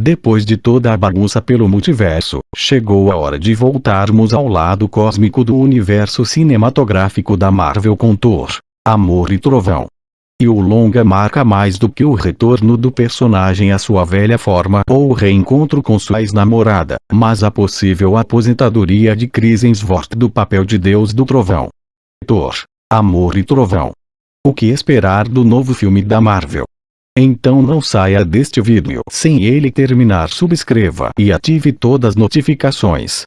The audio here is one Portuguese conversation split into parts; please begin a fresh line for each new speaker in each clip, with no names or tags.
Depois de toda a bagunça pelo multiverso, chegou a hora de voltarmos ao lado cósmico do universo cinematográfico da Marvel com Thor, Amor e Trovão. E o longa marca mais do que o retorno do personagem à sua velha forma ou o reencontro com sua ex-namorada, mas a possível aposentadoria de Chris Hemsworth do papel de Deus do Trovão. Thor, Amor e Trovão. O que esperar do novo filme da Marvel? Então não saia deste vídeo sem ele terminar. Subscreva e ative todas as notificações.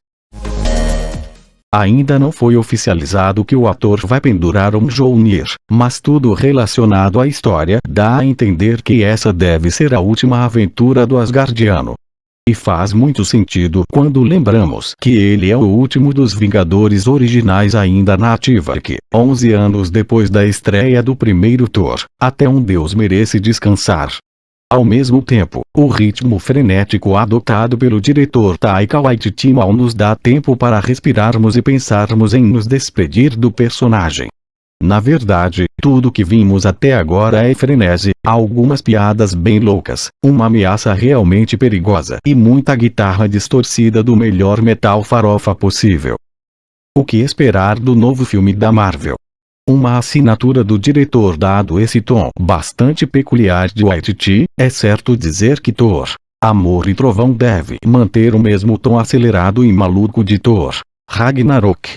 Ainda não foi oficializado que o ator vai pendurar o Mjolnir, mas tudo relacionado à história dá a entender que essa deve ser a última aventura do Asgardiano. E faz muito sentido quando lembramos que ele é o último dos Vingadores originais ainda na ativa e que, 11 anos depois da estreia do primeiro Thor, até um deus merece descansar. Ao mesmo tempo, o ritmo frenético adotado pelo diretor Taika Waititi mal nos dá tempo para respirarmos e pensarmos em nos despedir do personagem. Na verdade, tudo que vimos até agora é frenesi, algumas piadas bem loucas, uma ameaça realmente perigosa e muita guitarra distorcida do melhor metal farofa possível. O que esperar do novo filme da Marvel? Uma assinatura do diretor dado esse tom bastante peculiar de Waititi, é certo dizer que Thor, Amor e Trovão deve manter o mesmo tom acelerado e maluco de Thor, Ragnarok.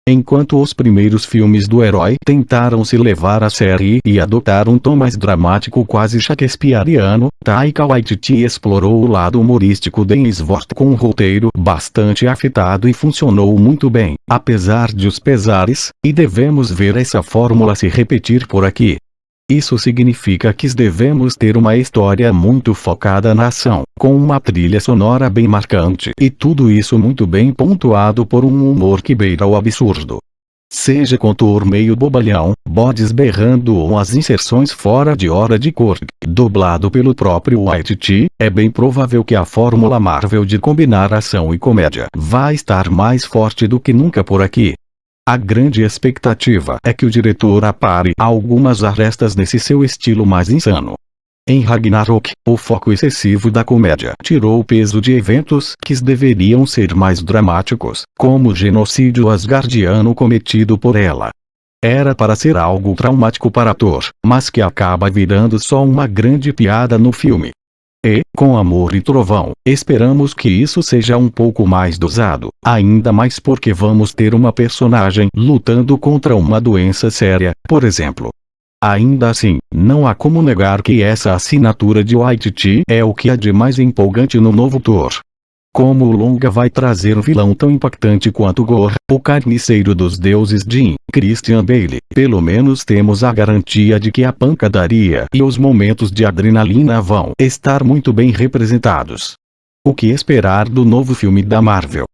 Enquanto os primeiros filmes do herói tentaram se levar a sério e adotar um tom mais dramático quase shakespeariano, Taika Waititi explorou o lado humorístico de Hemsworth com um roteiro bastante afetado e funcionou muito bem, apesar de os pesares, e devemos ver essa fórmula se repetir por aqui. Isso significa que devemos ter uma história muito focada na ação, com uma trilha sonora bem marcante e tudo isso muito bem pontuado por um humor que beira o absurdo. Seja com Thor meio bobalhão, bodes berrando ou as inserções fora de hora de Korg, dublado pelo próprio Waititi, é bem provável que a fórmula Marvel de combinar ação e comédia vai estar mais forte do que nunca por aqui. A grande expectativa é que o diretor apare algumas arestas nesse seu estilo mais insano. Em Ragnarok, o foco excessivo da comédia tirou o peso de eventos que deveriam ser mais dramáticos, como o genocídio asgardiano cometido por ela. Era para ser algo traumático para Thor, mas que acaba virando só uma grande piada no filme. E, com Amor e Trovão, esperamos que isso seja um pouco mais dosado, ainda mais porque vamos ter uma personagem lutando contra uma doença séria, por exemplo. Ainda assim, não há como negar que essa assinatura de Waititi é o que há de mais empolgante no novo Thor. Como o longa vai trazer um vilão tão impactante quanto Gorr, o carniceiro dos deuses de Christian Bale, pelo menos temos a garantia de que a pancadaria e os momentos de adrenalina vão estar muito bem representados. O que esperar do novo filme da Marvel?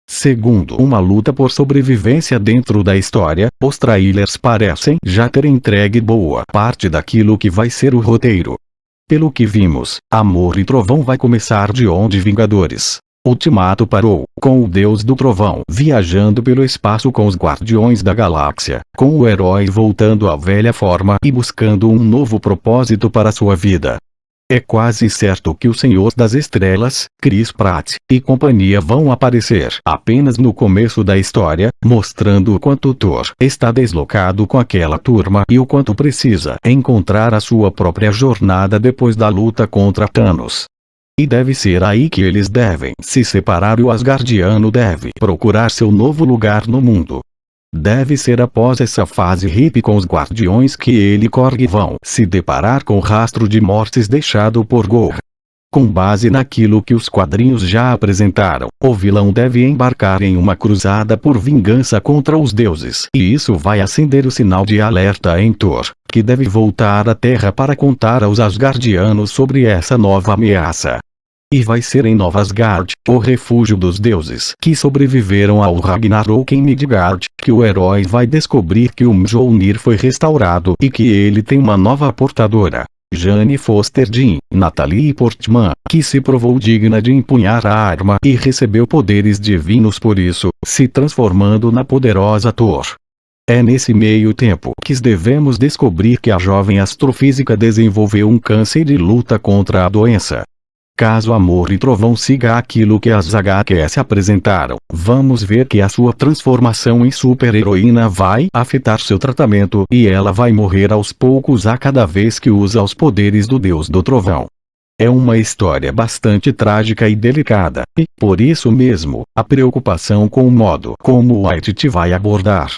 Segundo uma luta por sobrevivência dentro da história, os trailers parecem já ter entregue boa parte daquilo que vai ser o roteiro. Pelo que vimos, Amor e Trovão vai começar de onde Vingadores Ultimato parou, com o Deus do Trovão viajando pelo espaço com os Guardiões da Galáxia, com o herói voltando à velha forma e buscando um novo propósito para sua vida. É quase certo que o Senhor das Estrelas, Chris Pratt, e companhia vão aparecer apenas no começo da história, mostrando o quanto Thor está deslocado com aquela turma e o quanto precisa encontrar a sua própria jornada depois da luta contra Thanos. E deve ser aí que eles devem se separar e o Asgardiano deve procurar seu novo lugar no mundo. Deve ser após essa fase hippie com os Guardiões que ele e Korg vão se deparar com o rastro de mortes deixado por Gorr. Com base naquilo que os quadrinhos já apresentaram, o vilão deve embarcar em uma cruzada por vingança contra os deuses. E isso vai acender o sinal de alerta em Thor, que deve voltar à Terra para contar aos Asgardianos sobre essa nova ameaça. E vai ser em Nova Asgard, o refúgio dos deuses que sobreviveram ao Ragnarok em Midgard, que o herói vai descobrir que o Mjolnir foi restaurado e que ele tem uma nova portadora, Jane Foster Jean, Natalie Portman, que se provou digna de empunhar a arma e recebeu poderes divinos por isso, se transformando na poderosa Thor. É nesse meio tempo que devemos descobrir que a jovem astrofísica desenvolveu um câncer e luta contra a doença. Caso Amor e Trovão siga aquilo que as HQs apresentaram, vamos ver que a sua transformação em super-heroína vai afetar seu tratamento e ela vai morrer aos poucos a cada vez que usa os poderes do Deus do Trovão. É uma história bastante trágica e delicada, e, por isso mesmo, a preocupação com o modo como Waititi vai abordar.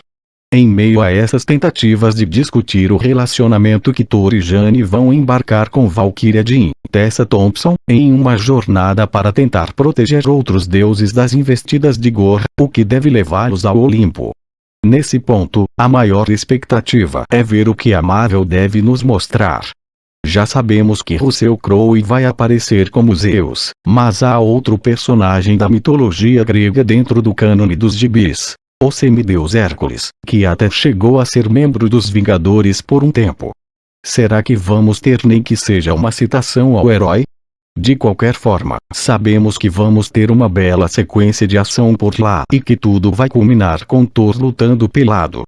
Em meio a essas tentativas de discutir o relacionamento que Thor e Jane vão embarcar com Valkyria Jean, Tessa Thompson, em uma jornada para tentar proteger outros deuses das investidas de Gorr, o que deve levá-los ao Olimpo. Nesse ponto, a maior expectativa é ver o que a Marvel deve nos mostrar. Já sabemos que Russell Crowe vai aparecer como Zeus, mas há outro personagem da mitologia grega dentro do cânone dos gibis. O semideus Hércules, que até chegou a ser membro dos Vingadores por um tempo. Será que vamos ter nem que seja uma citação ao herói? De qualquer forma, sabemos que vamos ter uma bela sequência de ação por lá e que tudo vai culminar com Thor lutando pelado.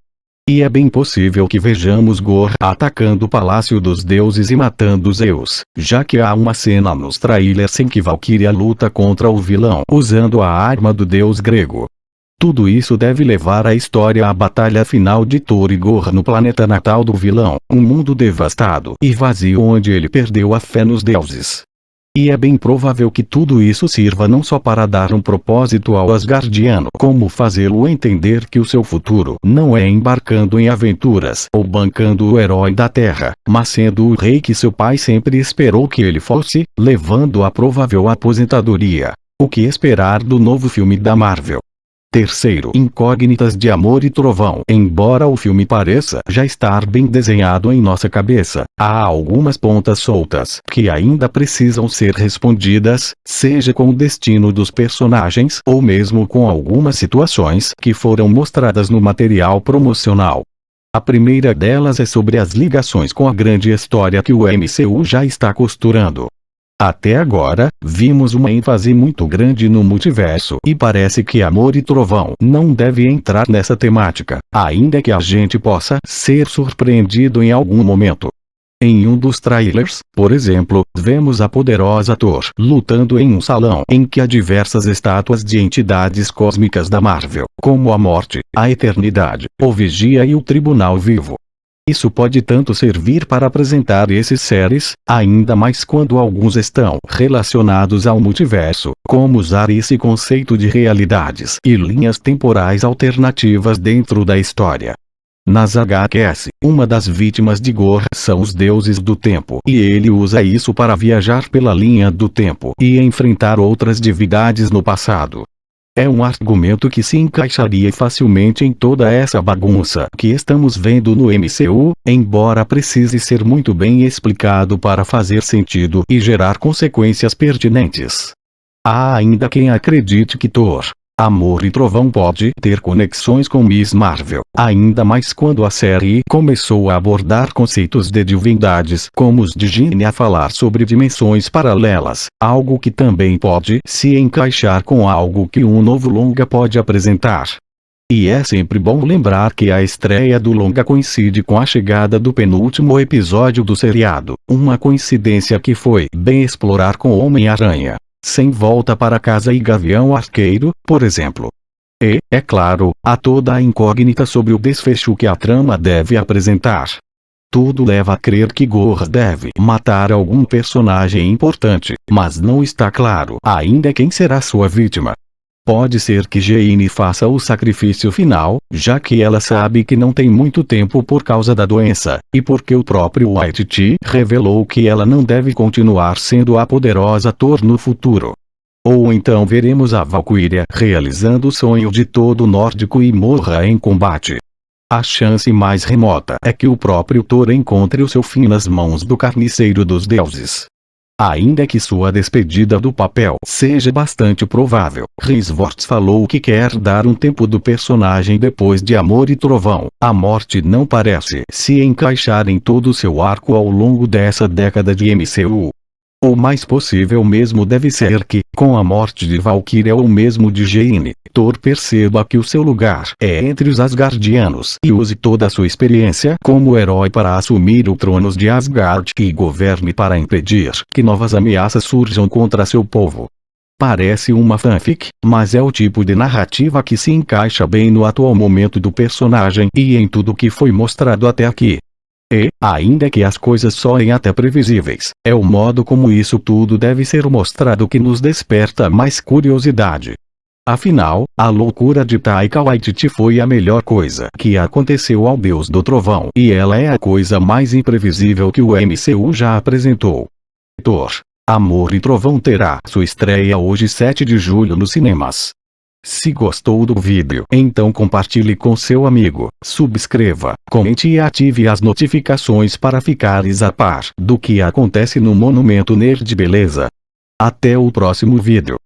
E é bem possível que vejamos Gorr atacando o Palácio dos Deuses e matando Zeus, já que há uma cena nos trailers em que Valkyria luta contra o vilão usando a arma do deus grego. Tudo isso deve levar a história à batalha final de Thor e Gorr no planeta natal do vilão, um mundo devastado e vazio onde ele perdeu a fé nos deuses. E é bem provável que tudo isso sirva não só para dar um propósito ao Asgardiano, como fazê-lo entender que o seu futuro não é embarcando em aventuras ou bancando o herói da Terra, mas sendo o rei que seu pai sempre esperou que ele fosse, levando a provável aposentadoria. O que esperar do novo filme da Marvel? Terceiro, Incógnitas de Amor e Trovão. Embora o filme pareça já estar bem desenhado em nossa cabeça, há algumas pontas soltas que ainda precisam ser respondidas, seja com o destino dos personagens ou mesmo com algumas situações que foram mostradas no material promocional. A primeira delas é sobre as ligações com a grande história que o MCU já está costurando. Até agora, vimos uma ênfase muito grande no multiverso e parece que Amor e Trovão não deve entrar nessa temática, ainda que a gente possa ser surpreendido em algum momento. Em um dos trailers, por exemplo, vemos a poderosa Thor lutando em um salão em que há diversas estátuas de entidades cósmicas da Marvel, como a Morte, a Eternidade, o Vigia e o Tribunal Vivo. Isso pode tanto servir para apresentar esses seres, ainda mais quando alguns estão relacionados ao multiverso, como usar esse conceito de realidades e linhas temporais alternativas dentro da história. Nas HQs, uma das vítimas de Gorr são os deuses do tempo e ele usa isso para viajar pela linha do tempo e enfrentar outras divindades no passado. É um argumento que se encaixaria facilmente em toda essa bagunça que estamos vendo no MCU, embora precise ser muito bem explicado para fazer sentido e gerar consequências pertinentes. Há ainda quem acredite que Thor, Amor e Trovão pode ter conexões com Miss Marvel, ainda mais quando a série começou a abordar conceitos de divindades como os de Jean a falar sobre dimensões paralelas, algo que também pode se encaixar com algo que um novo longa pode apresentar. E é sempre bom lembrar que a estreia do longa coincide com a chegada do penúltimo episódio do seriado, uma coincidência que foi bem explorar com Homem-Aranha, Sem Volta para Casa e Gavião Arqueiro, por exemplo. E, é claro, há toda a incógnita sobre o desfecho que a trama deve apresentar. Tudo leva a crer que Gorr deve matar algum personagem importante, mas não está claro ainda quem será sua vítima. Pode ser que Jane faça o sacrifício final, já que ela sabe que não tem muito tempo por causa da doença, e porque o próprio Waititi revelou que ela não deve continuar sendo a poderosa Thor no futuro. Ou então veremos a Valkyria realizando o sonho de todo nórdico e morra em combate. A chance mais remota é que o próprio Thor encontre o seu fim nas mãos do carniceiro dos deuses. Ainda que sua despedida do papel seja bastante provável, Hemsworth falou que quer dar um tempo do personagem depois de Amor e Trovão. A morte não parece se encaixar em todo o seu arco ao longo dessa década de MCU. O mais possível mesmo deve ser que, com a morte de Valkyria ou mesmo de Jane, Thor perceba que o seu lugar é entre os Asgardianos e use toda a sua experiência como herói para assumir o trono de Asgard e governe para impedir que novas ameaças surjam contra seu povo. Parece uma fanfic, mas é o tipo de narrativa que se encaixa bem no atual momento do personagem e em tudo que foi mostrado até aqui. E, ainda que as coisas soem até previsíveis, é o modo como isso tudo deve ser mostrado que nos desperta mais curiosidade. Afinal, a loucura de Taika Waititi foi a melhor coisa que aconteceu ao Deus do Trovão e ela é a coisa mais imprevisível que o MCU já apresentou. Thor, Amor e Trovão terá sua estreia hoje 7 de julho nos cinemas. Se gostou do vídeo, então compartilhe com seu amigo, subscreva, comente e ative as notificações para ficares a par do que acontece no Monumento Nerd, beleza? Até o próximo vídeo.